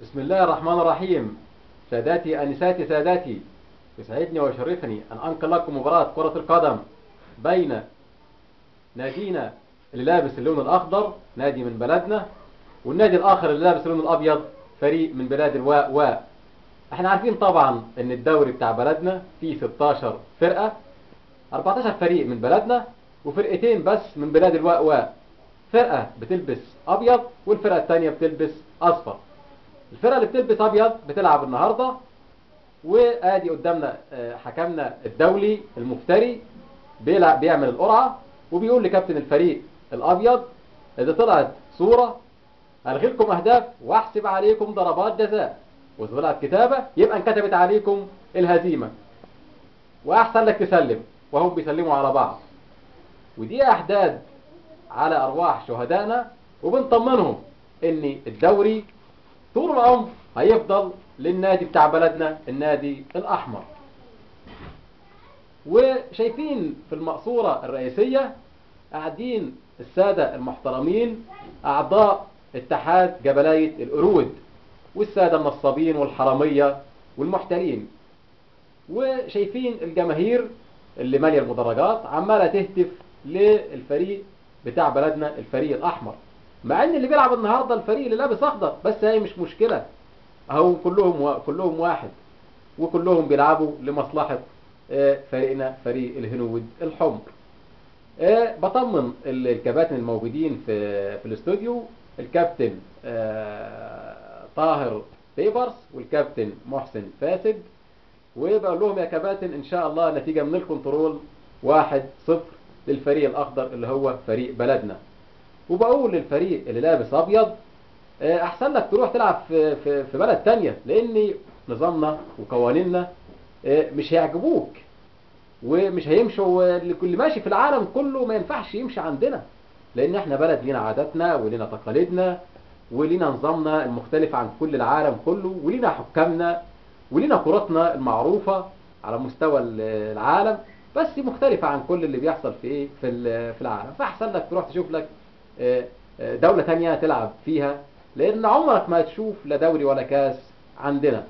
بسم الله الرحمن الرحيم. ساداتي أنساتي ساداتي، يسعدني ويشرفني أن أنقل لكم مباراة كرة القدم بين نادينا اللي لابس اللون الأخضر، نادي من بلدنا، والنادي الآخر اللي لابس اللون الأبيض، فريق من بلاد الواء. احنا عارفين طبعا ان الدوري بتاع بلدنا فيه 16 فرقة، 14 فريق من بلدنا وفرقتين بس من بلاد الواء. فرقة بتلبس أبيض والفرقة الثانية بتلبس أصفر. الفرقة اللي بتلبس أبيض بتلعب النهاردة، وادي قدامنا حكمنا الدولي المفتري بيعمل القرعة، وبيقول لكابتن الفريق الأبيض: إذا طلعت صورة ألغي لكم أهداف وأحسب عليكم ضربات جزاء، وإذا طلعت كتابة يبقى انكتبت عليكم الهزيمة، وأحسن لك تسلم. وهم بيسلموا على بعض، ودي أحداث على أرواح شهدائنا، وبنطمنهم إن الدوري طول العمر هيفضل للنادي بتاع بلدنا، النادي الأحمر. وشايفين في المقصورة الرئيسية قاعدين السادة المحترمين أعضاء اتحاد جبلاية القرود، والسادة النصابين والحرامية والمحتلين، وشايفين الجماهير اللي مالية المدرجات عمالة تهتف للفريق بتاع بلدنا، الفريق الأحمر، مع ان اللي بيلعب النهارده الفريق اللي لابس اخضر. بس هي مش مشكله، اهو كلهم واحد، وكلهم بيلعبوا لمصلحه فريقنا، فريق الهنود الحمر. بطمن الكباتن الموجودين في الاستوديو: الكابتن طاهر بيبرس والكابتن محسن فاسد، وبقول لهم يا كباتن ان شاء الله نتيجه من الكنترول 1-0 للفريق الاخضر اللي هو فريق بلدنا. وبقول للفريق اللي لابس ابيض: احسن لك تروح تلعب في بلد تانية، لان نظامنا وقوانيننا مش هيعجبوك ومش هيمشوا. اللي ماشي في العالم كله ما ينفعش يمشي عندنا، لان احنا بلد لينا عاداتنا ولينا تقاليدنا ولينا نظامنا المختلف عن كل العالم كله، ولينا حكامنا ولينا كرتنا المعروفة على مستوى العالم، بس مختلفة عن كل اللي بيحصل في ايه في العالم. فاحسن لك تروح تشوف لك دولة تانية تلعب فيها، لان عمرك ما هتشوف لا دوري ولا كاس عندنا.